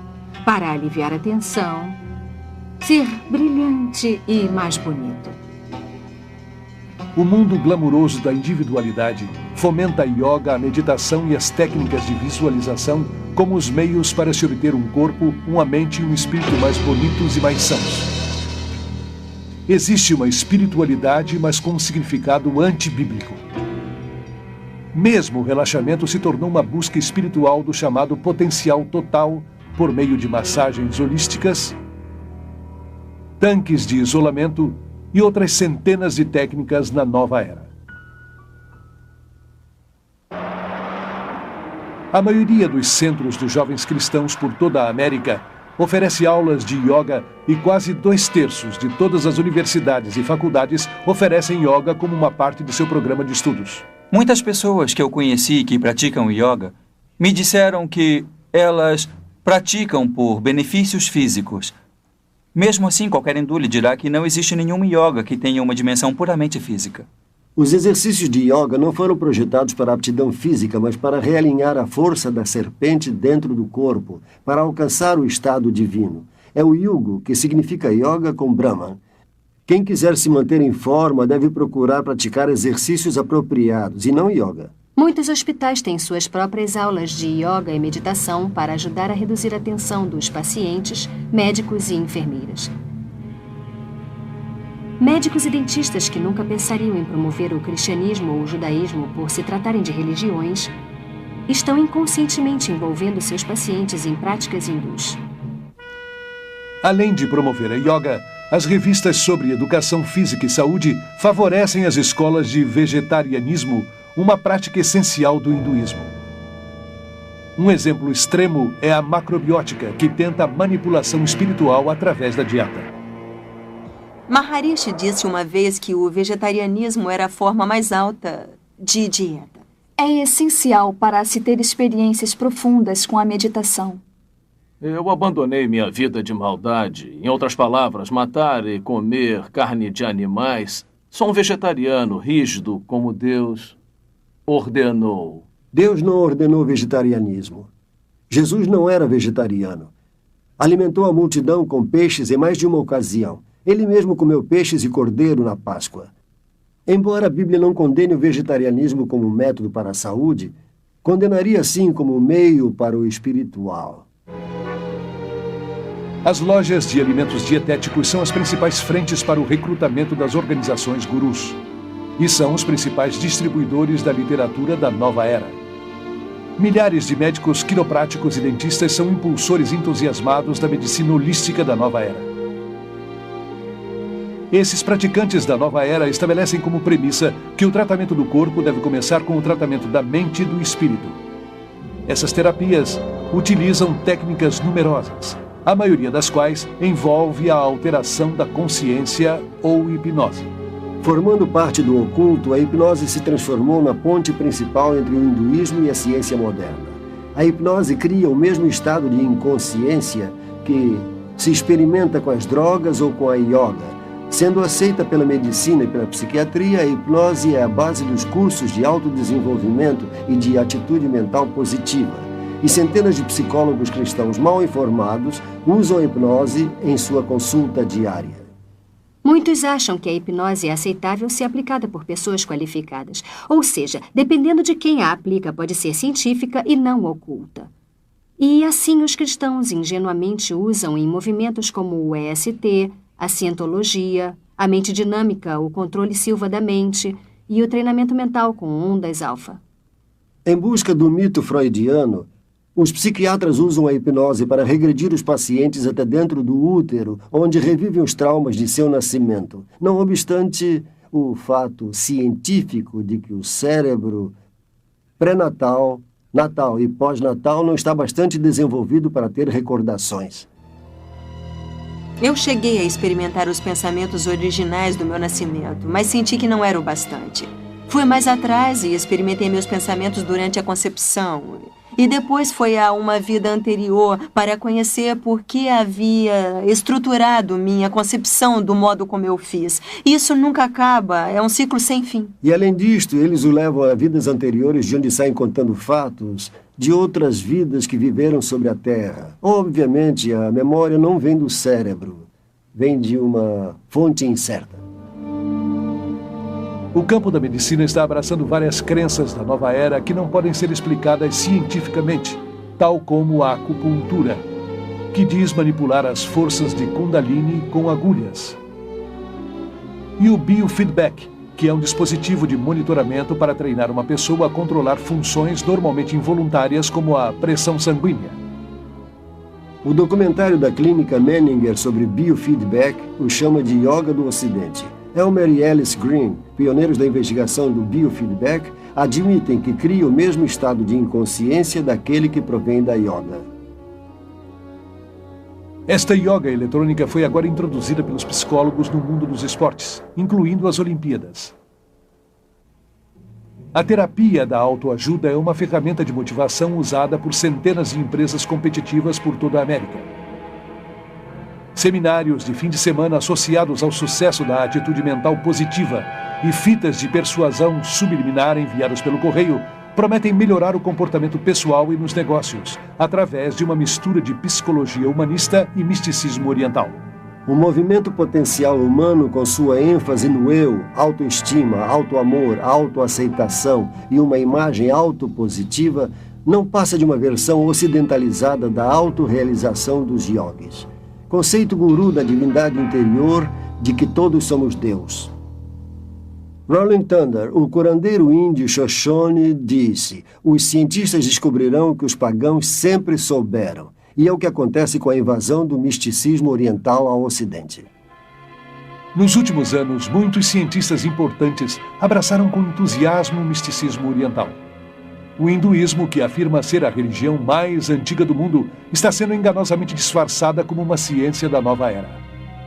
para aliviar a tensão, ser brilhante e mais bonito. O mundo glamuroso da individualidade fomenta a yoga, a meditação e as técnicas de visualização como os meios para se obter um corpo, uma mente e um espírito mais bonitos e mais sãos. Existe uma espiritualidade, mas com um significado antibíblico. Mesmo o relaxamento se tornou uma busca espiritual do chamado potencial total por meio de massagens holísticas, tanques de isolamento e outras centenas de técnicas na nova era. A maioria dos centros dos jovens cristãos por toda a América oferece aulas de yoga e quase 2/3 de todas as universidades e faculdades oferecem yoga como uma parte de seu programa de estudos. Muitas pessoas que eu conheci que praticam yoga me disseram que elas praticam por benefícios físicos. Mesmo assim, qualquer hindu lhe dirá que não existe nenhum yoga que tenha uma dimensão puramente física. Os exercícios de yoga não foram projetados para aptidão física, mas para realinhar a força da serpente dentro do corpo, para alcançar o estado divino. É o yugo, que significa yoga com Brahman. Quem quiser se manter em forma deve procurar praticar exercícios apropriados e não yoga. Muitos hospitais têm suas próprias aulas de yoga e meditação para ajudar a reduzir a tensão dos pacientes, médicos e enfermeiras. Médicos e dentistas que nunca pensariam em promover o cristianismo ou o judaísmo por se tratarem de religiões, estão inconscientemente envolvendo seus pacientes em práticas hindus. Além de promover a yoga, as revistas sobre educação física e saúde favorecem as escolas de vegetarianismo, uma prática essencial do hinduísmo. Um exemplo extremo é a macrobiótica, que tenta a manipulação espiritual através da dieta. Maharishi disse uma vez que o vegetarianismo era a forma mais alta de dieta. É essencial para se ter experiências profundas com a meditação. Eu abandonei minha vida de maldade. Em outras palavras, matar e comer carne de animais. Sou um vegetariano rígido como Deus ordenou. Deus não ordenou vegetarianismo. Jesus não era vegetariano. Alimentou a multidão com peixes em mais de uma ocasião. Ele mesmo comeu peixes e cordeiro na Páscoa. Embora a Bíblia não condene o vegetarianismo como método para a saúde, condenaria sim como meio para o espiritual. As lojas de alimentos dietéticos são as principais frentes para o recrutamento das organizações gurus. E são os principais distribuidores da literatura da nova era. Milhares de médicos quiropráticos e dentistas são impulsores entusiasmados da medicina holística da nova era. Esses praticantes da nova era estabelecem como premissa que o tratamento do corpo deve começar com o tratamento da mente e do espírito. Essas terapias utilizam técnicas numerosas, a maioria das quais envolve a alteração da consciência ou hipnose. Formando parte do oculto, a hipnose se transformou na ponte principal entre o hinduísmo e a ciência moderna. A hipnose cria o mesmo estado de inconsciência que se experimenta com as drogas ou com a yoga. Sendo aceita pela medicina e pela psiquiatria, a hipnose é a base dos cursos de autodesenvolvimento e de atitude mental positiva. E centenas de psicólogos cristãos mal informados usam a hipnose em sua consulta diária. Muitos acham que a hipnose é aceitável se aplicada por pessoas qualificadas. Ou seja, dependendo de quem a aplica, pode ser científica e não oculta. E assim os cristãos ingenuamente usam em movimentos como o EST, a cientologia, a mente dinâmica, o controle Silva da mente e o treinamento mental com ondas alfa. Em busca do mito freudiano, os psiquiatras usam a hipnose para regredir os pacientes até dentro do útero, onde revivem os traumas de seu nascimento. Não obstante o fato científico de que o cérebro pré-natal, natal e pós-natal não está bastante desenvolvido para ter recordações. Eu cheguei a experimentar os pensamentos originais do meu nascimento, mas senti que não era o bastante. Fui mais atrás e experimentei meus pensamentos durante a concepção. E depois foi a uma vida anterior para conhecer por que havia estruturado minha concepção do modo como eu fiz. Isso nunca acaba, é um ciclo sem fim. E além disto, eles o levam a vidas anteriores de onde saem contando fatos de outras vidas que viveram sobre a Terra. Obviamente, a memória não vem do cérebro, vem de uma fonte incerta. O campo da medicina está abraçando várias crenças da nova era que não podem ser explicadas cientificamente, tal como a acupuntura, que diz manipular as forças de Kundalini com agulhas. E o biofeedback, que é um dispositivo de monitoramento para treinar uma pessoa a controlar funções normalmente involuntárias, como a pressão sanguínea. O documentário da Clínica Menninger sobre biofeedback o chama de Yoga do Ocidente. Elmer e Alice Green, pioneiros da investigação do biofeedback, admitem que cria o mesmo estado de inconsciência daquele que provém da yoga. Esta yoga eletrônica foi agora introduzida pelos psicólogos no mundo dos esportes, incluindo as Olimpíadas. A terapia da autoajuda é uma ferramenta de motivação usada por centenas de empresas competitivas por toda a América. Seminários de fim de semana associados ao sucesso da atitude mental positiva e fitas de persuasão subliminar enviadas pelo correio prometem melhorar o comportamento pessoal e nos negócios, através de uma mistura de psicologia humanista e misticismo oriental. O movimento potencial humano, com sua ênfase no eu, autoestima, autoamor, autoaceitação e uma imagem autopositiva, não passa de uma versão ocidentalizada da autorrealização dos yogis. Conceito guru da divindade interior de que todos somos Deus. Rolling Thunder, o curandeiro índio Shoshone, disse: os cientistas descobrirão o que os pagãos sempre souberam. E é o que acontece com a invasão do misticismo oriental ao Ocidente. Nos últimos anos, muitos cientistas importantes abraçaram com entusiasmo o misticismo oriental. O hinduísmo, que afirma ser a religião mais antiga do mundo, está sendo enganosamente disfarçada como uma ciência da nova era.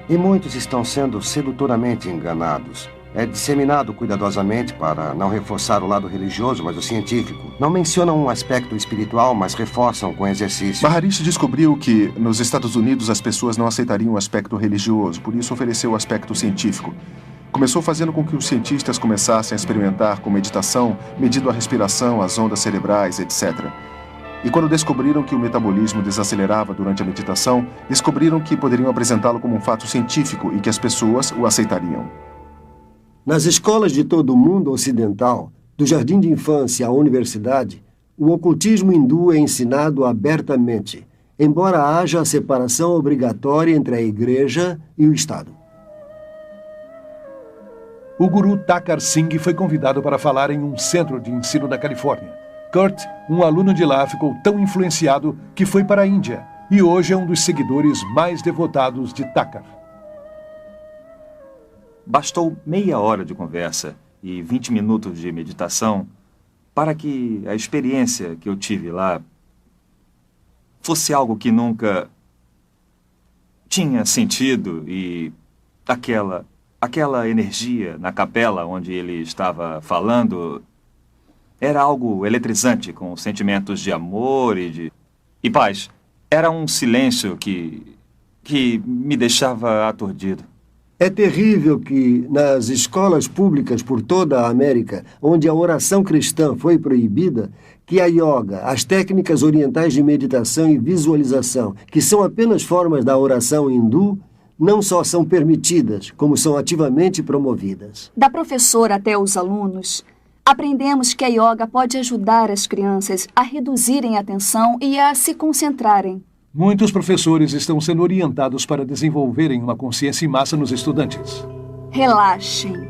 E muitos estão sendo sedutoramente enganados. É disseminado cuidadosamente para não reforçar o lado religioso, mas o científico. Não mencionam um aspecto espiritual, mas reforçam com exercício. Maharishi descobriu que, nos Estados Unidos, as pessoas não aceitariam o aspecto religioso, por isso ofereceu o aspecto científico. Começou fazendo com que os cientistas começassem a experimentar com meditação, medindo a respiração, as ondas cerebrais, etc. E quando descobriram que o metabolismo desacelerava durante a meditação, descobriram que poderiam apresentá-lo como um fato científico e que as pessoas o aceitariam. Nas escolas de todo o mundo ocidental, do jardim de infância à universidade, o ocultismo hindu é ensinado abertamente, embora haja a separação obrigatória entre a igreja e o Estado. O guru Thakkar Singh foi convidado para falar em um centro de ensino da Califórnia. Kurt, um aluno de lá, ficou tão influenciado que foi para a Índia e hoje é um dos seguidores mais devotados de Thakkar. Bastou meia hora de conversa e 20 minutos de meditação para que a experiência que eu tive lá fosse algo que nunca tinha sentido e aquela energia na capela onde ele estava falando era algo eletrizante, com sentimentos de amor e paz. Era um silêncio que me deixava aturdido. É terrível que, nas escolas públicas por toda a América, onde a oração cristã foi proibida, que a yoga, as técnicas orientais de meditação e visualização, que são apenas formas da oração hindu, não só são permitidas, como são ativamente promovidas. Da professora até os alunos, aprendemos que a yoga pode ajudar as crianças a reduzirem a tensão e a se concentrarem. Muitos professores estão sendo orientados para desenvolverem uma consciência em massa nos estudantes. Relaxem.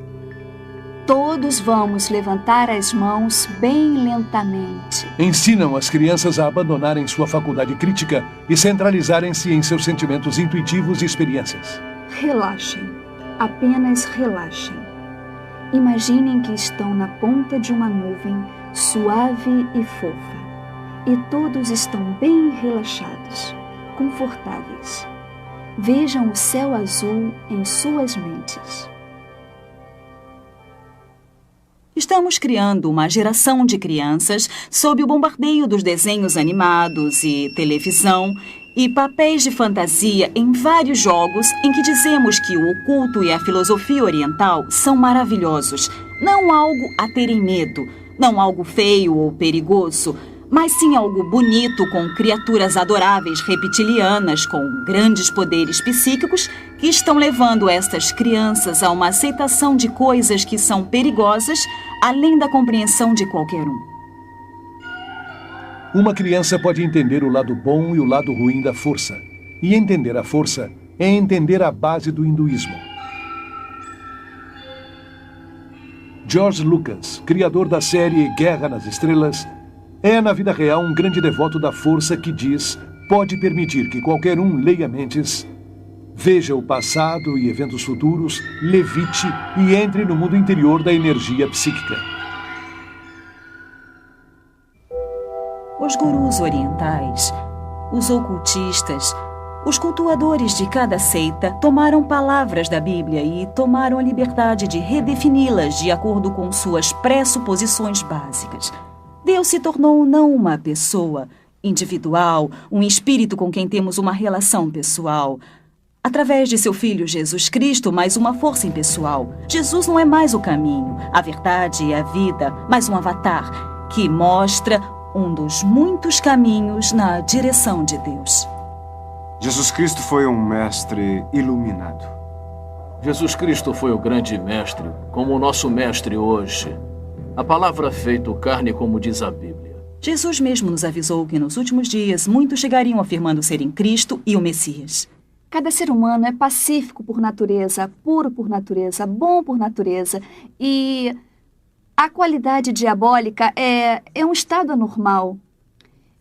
Todos vamos levantar as mãos bem lentamente. Ensinam as crianças a abandonarem sua faculdade crítica e centralizarem-se em seus sentimentos intuitivos e experiências. Relaxem. Apenas relaxem. Imaginem que estão na ponta de uma nuvem suave e fofa. E todos estão bem relaxados, confortáveis. Vejam o céu azul em suas mentes. Estamos criando uma geração de crianças sob o bombardeio dos desenhos animados e televisão e papéis de fantasia em vários jogos em que dizemos que o oculto e a filosofia oriental são maravilhosos. Não algo a terem medo, não algo feio ou perigoso, mas sim algo bonito com criaturas adoráveis reptilianas com grandes poderes psíquicos que estão levando estas crianças a uma aceitação de coisas que são perigosas além da compreensão de qualquer um. Uma criança pode entender o lado bom e o lado ruim da força. E entender a força é entender a base do hinduísmo. George Lucas, criador da série Guerra nas Estrelas, é, na vida real, um grande devoto da força que diz pode permitir que qualquer um leia mentes, veja o passado e eventos futuros, levite e entre no mundo interior da energia psíquica. Os gurus orientais, os ocultistas, os cultuadores de cada seita tomaram palavras da Bíblia e tomaram a liberdade de redefini-las de acordo com suas pressuposições básicas. Deus se tornou não uma pessoa individual, um espírito com quem temos uma relação pessoal. Através de seu Filho Jesus Cristo, mais uma força impessoal. Jesus não é mais o caminho, a verdade e a vida, mas um avatar que mostra um dos muitos caminhos na direção de Deus. Jesus Cristo foi um mestre iluminado. Jesus Cristo foi o grande mestre, como o nosso mestre hoje. A palavra feito carne, como diz a Bíblia. Jesus mesmo nos avisou que nos últimos dias muitos chegariam afirmando serem Cristo e o Messias. Cada ser humano é pacífico por natureza, puro por natureza, bom por natureza. E a qualidade diabólica é um estado anormal.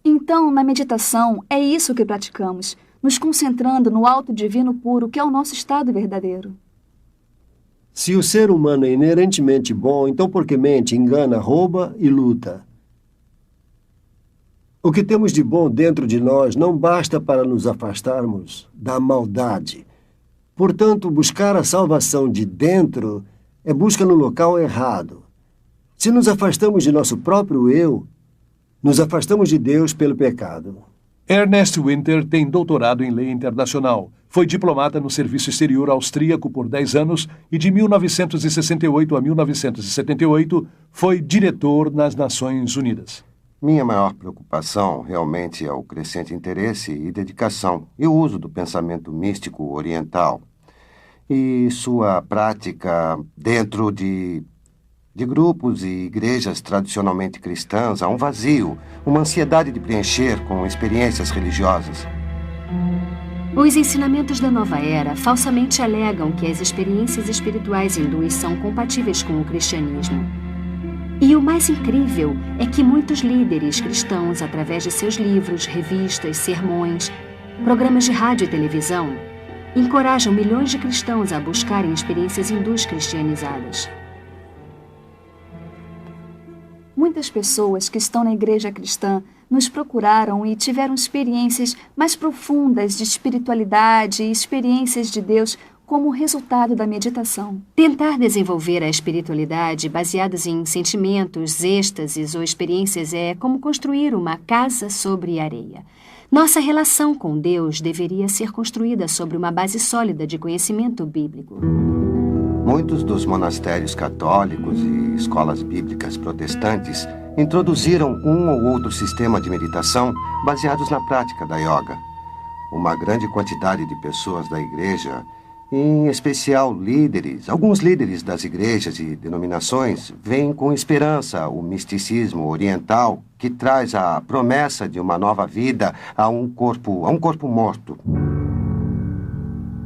Então, na meditação, é isso que praticamos, nos concentrando no alto divino puro, que é o nosso estado verdadeiro. Se o ser humano é inerentemente bom, então por que mente, engana, rouba e luta? O que temos de bom dentro de nós não basta para nos afastarmos da maldade. Portanto, buscar a salvação de dentro é busca no local errado. Se nos afastamos de nosso próprio eu, nos afastamos de Deus pelo pecado. Ernest Winter tem doutorado em lei internacional. Foi diplomata no Serviço Exterior Austríaco por 10 anos e de 1968 a 1978 foi diretor nas Nações Unidas. Minha maior preocupação realmente é o crescente interesse e dedicação e o uso do pensamento místico oriental e sua prática dentro de grupos e igrejas tradicionalmente cristãs. Há um vazio, uma ansiedade de preencher com experiências religiosas. Os ensinamentos da nova era falsamente alegam que as experiências espirituais hindus são compatíveis com o cristianismo. E o mais incrível é que muitos líderes cristãos, através de seus livros, revistas, sermões, programas de rádio e televisão, encorajam milhões de cristãos a buscarem experiências hindus cristianizadas. Muitas pessoas que estão na igreja cristã nos procuraram e tiveram experiências mais profundas de espiritualidade e experiências de Deus como resultado da meditação. Tentar desenvolver a espiritualidade baseados em sentimentos, êxtases ou experiências é como construir uma casa sobre areia. Nossa relação com Deus deveria ser construída sobre uma base sólida de conhecimento bíblico. Muitos dos monastérios católicos e escolas bíblicas protestantes introduziram um ou outro sistema de meditação baseados na prática da yoga. Uma grande quantidade de pessoas da igreja, em especial alguns líderes das igrejas e denominações, veem com esperança o misticismo oriental que traz a promessa de uma nova vida a um corpo morto.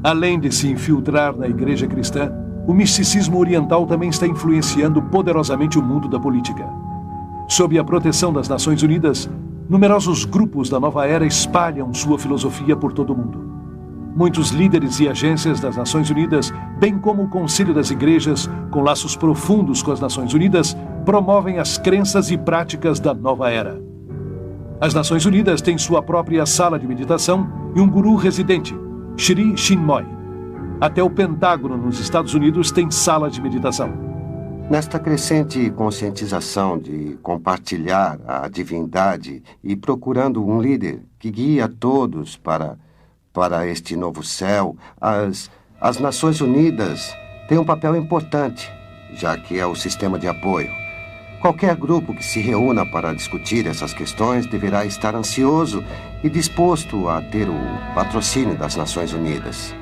Além de se infiltrar na igreja cristã, o misticismo oriental também está influenciando poderosamente o mundo da política. Sob a proteção das Nações Unidas, numerosos grupos da nova era espalham sua filosofia por todo o mundo. Muitos líderes e agências das Nações Unidas, bem como o Conselho das Igrejas, com laços profundos com as Nações Unidas, promovem as crenças e práticas da nova era. As Nações Unidas têm sua própria sala de meditação e um guru residente, Sri Chinmoy. Até o Pentágono nos Estados Unidos tem sala de meditação. Nesta crescente conscientização de compartilhar a divindade e procurando um líder que guie a todos para este novo céu, as Nações Unidas têm um papel importante, já que é o sistema de apoio. Qualquer grupo que se reúna para discutir essas questões deverá estar ansioso e disposto a ter o patrocínio das Nações Unidas.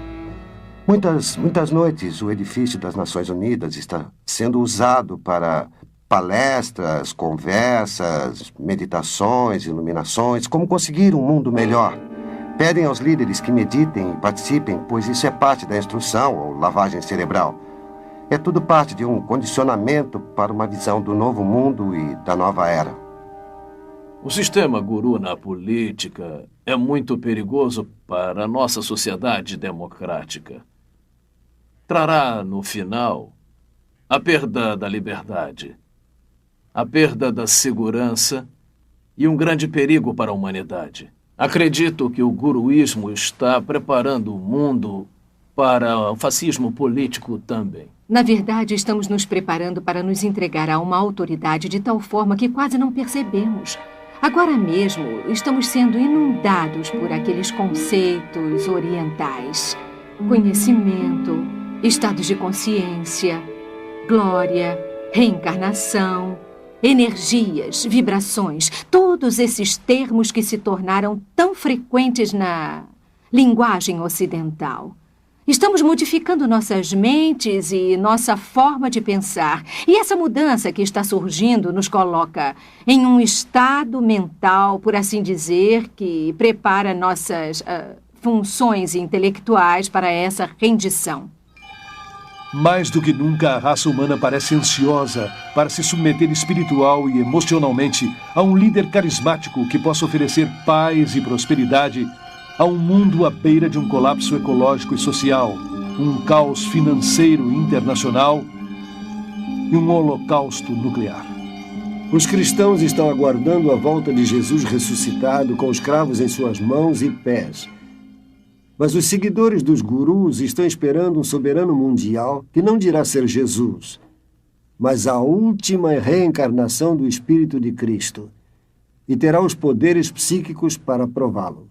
Muitas noites, o edifício das Nações Unidas está sendo usado para palestras, conversas, meditações, iluminações, como conseguir um mundo melhor. Pedem aos líderes que meditem e participem, pois isso é parte da instrução ou lavagem cerebral. É tudo parte de um condicionamento para uma visão do novo mundo e da nova era. O sistema guru na política é muito perigoso para a nossa sociedade democrática. Trará, no final, a perda da liberdade, a perda da segurança e um grande perigo para a humanidade. Acredito que o guruísmo está preparando o mundo para o fascismo político também. Na verdade, estamos nos preparando para nos entregar a uma autoridade de tal forma que quase não percebemos. Agora mesmo, estamos sendo inundados por aqueles conceitos orientais. Conhecimento, estados de consciência, glória, reencarnação, energias, vibrações, todos esses termos que se tornaram tão frequentes na linguagem ocidental. Estamos modificando nossas mentes e nossa forma de pensar. E essa mudança que está surgindo nos coloca em um estado mental, por assim dizer, que prepara nossas funções intelectuais para essa rendição. Mais do que nunca, a raça humana parece ansiosa para se submeter espiritual e emocionalmente a um líder carismático que possa oferecer paz e prosperidade a um mundo à beira de um colapso ecológico e social, um caos financeiro internacional e um holocausto nuclear. Os cristãos estão aguardando a volta de Jesus ressuscitado com os cravos em suas mãos e pés. Mas os seguidores dos gurus estão esperando um soberano mundial que não dirá ser Jesus, mas a última reencarnação do Espírito de Cristo, e terá os poderes psíquicos para prová-lo.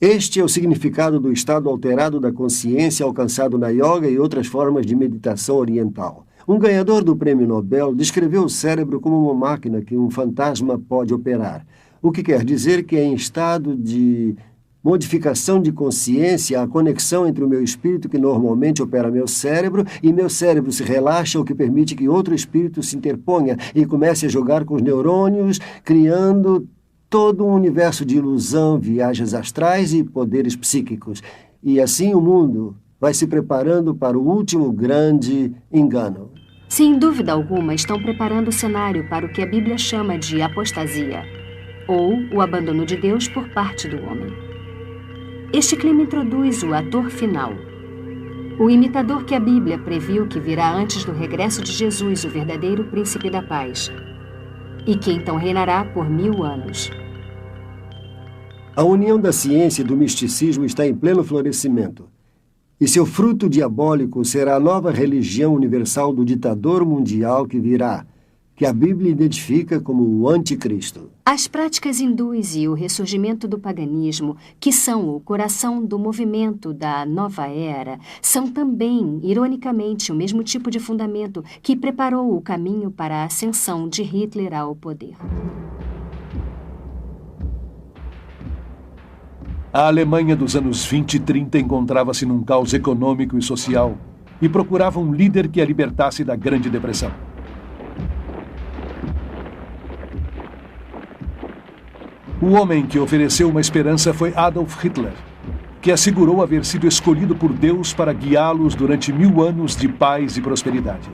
Este é o significado do estado alterado da consciência alcançado na yoga e outras formas de meditação oriental. Um ganhador do Prêmio Nobel descreveu o cérebro como uma máquina que um fantasma pode operar, o que quer dizer que é em estado de modificação de consciência a conexão entre o meu espírito que normalmente opera meu cérebro e meu cérebro se relaxa, o que permite que outro espírito se interponha e comece a jogar com os neurônios, criando todo um universo de ilusão, viagens astrais e poderes psíquicos. E assim o mundo vai se preparando para o último grande engano. Sem dúvida alguma, estão preparando o cenário para o que a Bíblia chama de apostasia, ou o abandono de Deus por parte do homem. Este clima introduz o ator final, o imitador que a Bíblia previu que virá antes do regresso de Jesus, o verdadeiro príncipe da paz, e que então reinará por 1000 anos. A união da ciência e do misticismo está em pleno florescimento. E seu fruto diabólico será a nova religião universal do ditador mundial que virá, que a Bíblia identifica como o anticristo. As práticas hindus e o ressurgimento do paganismo, que são o coração do movimento da nova era, são também, ironicamente, o mesmo tipo de fundamento que preparou o caminho para a ascensão de Hitler ao poder. A Alemanha dos anos 20 e 30 encontrava-se num caos econômico e social e procurava um líder que a libertasse da Grande Depressão. O homem que ofereceu uma esperança foi Adolf Hitler, que assegurou haver sido escolhido por Deus para guiá-los durante 1000 anos de paz e prosperidade.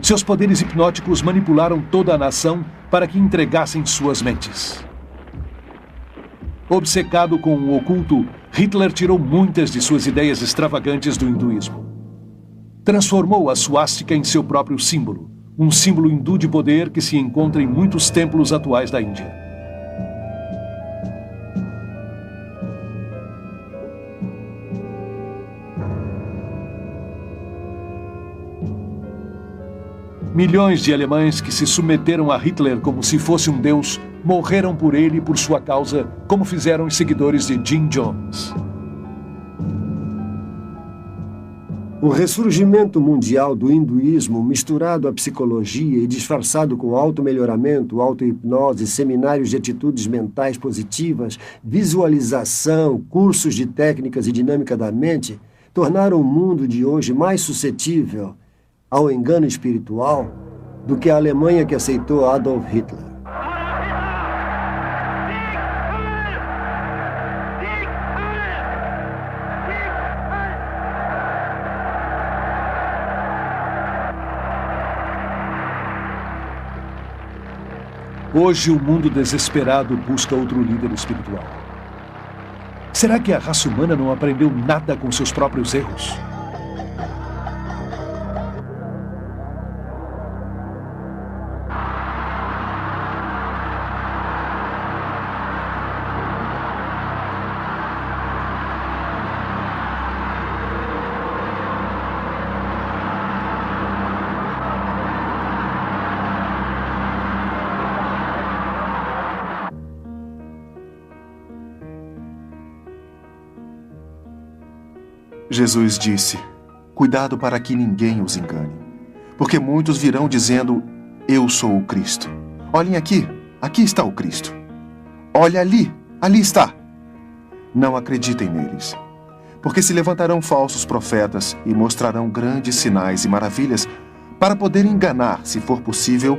Seus poderes hipnóticos manipularam toda a nação para que entregassem suas mentes. Obcecado com o oculto, Hitler tirou muitas de suas ideias extravagantes do hinduísmo. Transformou a suástica em seu próprio símbolo, um símbolo hindu de poder que se encontra em muitos templos atuais da Índia. Milhões de alemães que se submeteram a Hitler como se fosse um deus morreram por ele e por sua causa, como fizeram os seguidores de Jim Jones. O ressurgimento mundial do hinduísmo, misturado à psicologia e disfarçado com auto-melhoramento, auto-hipnose, seminários de atitudes mentais positivas, visualização, cursos de técnicas e dinâmica da mente, tornaram o mundo de hoje mais suscetível ao engano espiritual do que a Alemanha que aceitou Adolf Hitler. Hoje o mundo desesperado busca outro líder espiritual. Será que a raça humana não aprendeu nada com seus próprios erros? Jesus disse: cuidado para que ninguém os engane, porque muitos virão dizendo: eu sou o Cristo. Olhem aqui, aqui está o Cristo. Olha ali, ali está. Não acreditem neles, porque se levantarão falsos profetas e mostrarão grandes sinais e maravilhas para poder enganar, se for possível,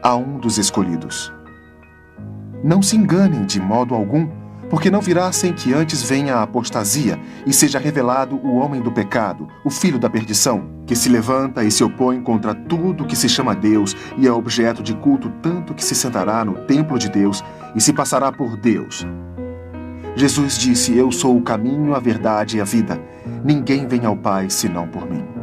a um dos escolhidos. Não se enganem de modo algum, porque não virá sem que antes venha a apostasia e seja revelado o homem do pecado, o filho da perdição, que se levanta e se opõe contra tudo que se chama Deus e é objeto de culto, tanto que se sentará no templo de Deus e se passará por Deus. Jesus disse: eu sou o caminho, a verdade e a vida. Ninguém vem ao Pai senão por mim.